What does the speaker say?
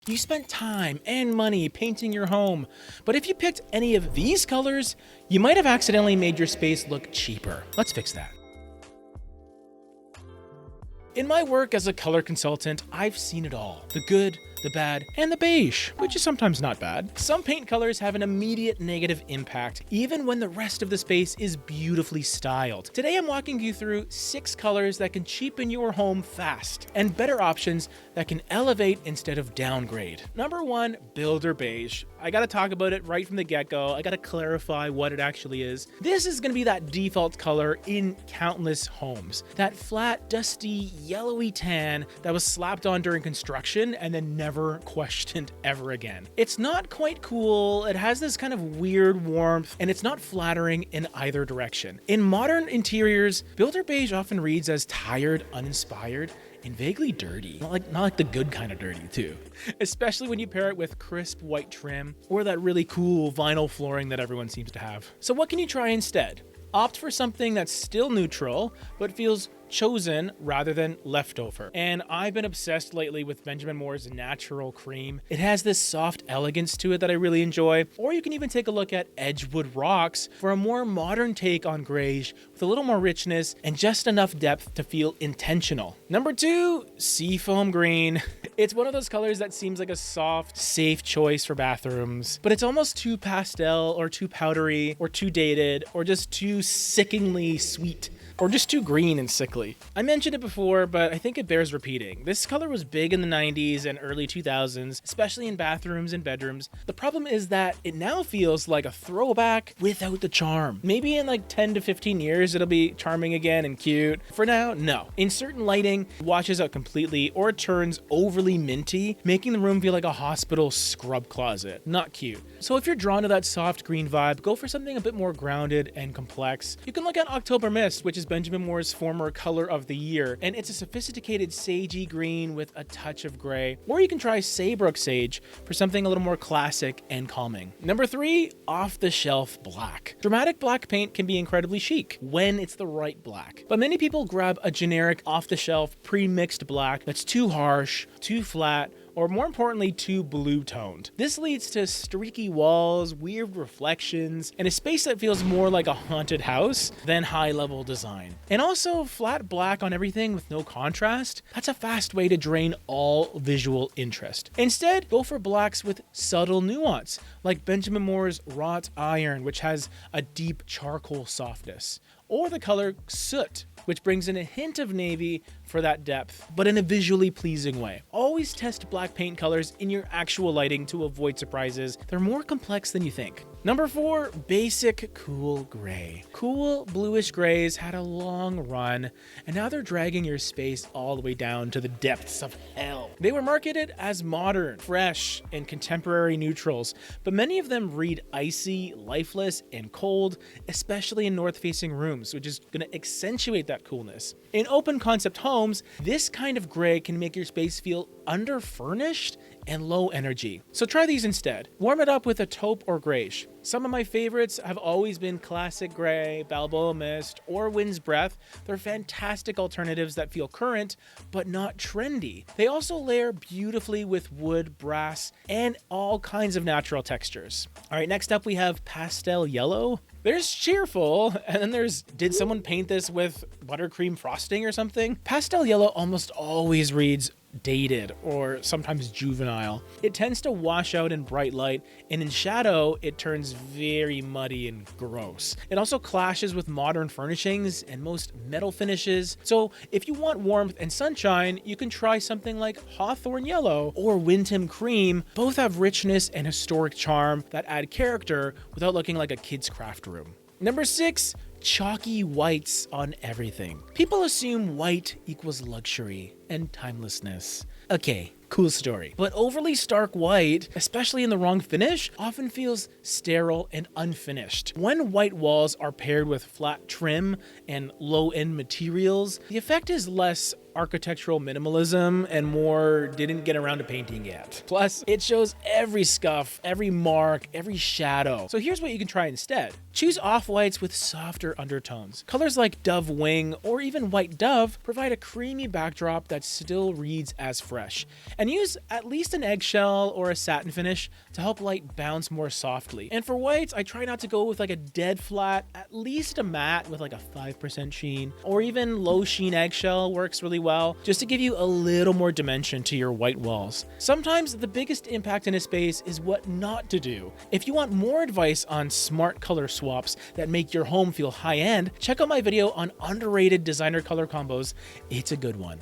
You spent time and money painting your home, but if you picked any of these colors, you might have accidentally made your space look cheaper. Let's fix that. In my work as a color consultant, I've seen it all. The good, the bad, and the beige, which is sometimes not bad. Some paint colors have an immediate negative impact, even when the rest of the space is beautifully styled. Today I'm walking you through 6 colors that can cheapen your home fast, and better options that can elevate instead of downgrade. Number 1, Builder Beige. I gotta talk about it right from the get-go. I gotta clarify what it actually is. This is gonna be that default color in countless homes. That flat, dusty, yellowy tan that was slapped on during construction and then never questioned ever again. It's not quite cool, it has this kind of weird warmth, and it's not flattering in either direction. In modern interiors, Builder Beige often reads as tired, uninspired, and vaguely dirty. Not like the good kind of dirty too. Especially when you pair it with crisp white trim or that really cool vinyl flooring that everyone seems to have. So what can you try instead? Opt for something that's still neutral, but feels chosen rather than leftover. And I've been obsessed lately with Benjamin Moore's Natural Cream. It has this soft elegance to it that I really enjoy. Or you can even take a look at Edgewood Rocks for a more modern take on greige with a little more richness and just enough depth to feel intentional. Number 2, Seafoam Green. It's one of those colors that seems like a soft, safe choice for bathrooms, but it's almost too pastel or too powdery or too dated or just too sickeningly sweet. Or just too green and sickly. I mentioned it before, but I think it bears repeating. This color was big in the 90s and early 2000s, especially in bathrooms and bedrooms. The problem is that it now feels like a throwback without the charm. Maybe in like 10 to 15 years, it'll be charming again and cute. For now, no. In certain lighting, it washes out completely or it turns overly minty, making the room feel like a hospital scrub closet. Not cute. So if you're drawn to that soft green vibe, go for something a bit more grounded and complex. You can look at October Mist, which is Benjamin Moore's former color of the year, and it's a sophisticated sagey green with a touch of gray. Or you can try Saybrook Sage for something a little more classic and calming. Number 3, Offtheshelf Black. Dramatic black paint can be incredibly chic when it's the right black, but many people grab a generic off-the-shelf pre-mixed black that's too harsh, too flat, or more importantly, too blue-toned. This leads to streaky walls, weird reflections, and a space that feels more like a haunted house than high-level design. And also, flat black on everything with no contrast, that's a fast way to drain all visual interest. Instead, go for blacks with subtle nuance, like Benjamin Moore's Wrought Iron, which has a deep charcoal softness, or the color Soot, which brings in a hint of navy for that depth, but in a visually pleasing way. Always test black paint colors in your actual lighting to avoid surprises. They're more complex than you think. Number 4, Basic Cool Gray. Cool bluish grays had a long run, and now they're dragging your space all the way down to the depths of hell. They were marketed as modern, fresh, and contemporary neutrals, but many of them read icy, lifeless, and cold, especially in north-facing rooms, which is going to accentuate that coolness. In open concept homes, this kind of gray can make your space feel under-furnished and low energy. So try these instead. Warm it up with a taupe or greige. Some of my favorites have always been Classic Gray, Balboa Mist, or Wind's Breath. They're fantastic alternatives that feel current, but not trendy. They also layer beautifully with wood, brass, and all kinds of natural textures. All right, next up we have Pastel Yellow. There's cheerful, and then there's, did someone paint this with buttercream frosting or something? Pastel Yellow almost always reads dated or sometimes juvenile. It tends to wash out in bright light, and in shadow, it turns very muddy and gross. It also clashes with modern furnishings and most metal finishes. So if you want warmth and sunshine, you can try something like Hawthorn Yellow or Windham Cream. Both have richness and historic charm that add character without looking like a kid's craft room. Number 6, chalky whites on everything. People assume white equals luxury and timelessness. Okay, cool story. But overly stark white, especially in the wrong finish, often feels sterile and unfinished. When white walls are paired with flat trim and low-end materials, the effect is less architectural minimalism and more didn't get around to painting yet. Plus, it shows every scuff, every mark, every shadow. So here's what you can try instead. Choose off-whites with softer undertones. Colors like Dove Wing or even White Dove provide a creamy backdrop that still reads as fresh. And use at least an eggshell or a satin finish to help light bounce more softly. And for whites, I try not to go with like a dead flat, at least a matte with like a 5% sheen, or even low sheen eggshell works really well, just to give you a little more dimension to your white walls. Sometimes the biggest impact in a space is what not to do. If you want more advice on smart color swaps that make your home feel high-end, check out my video on underrated designer color combos. It's a good one.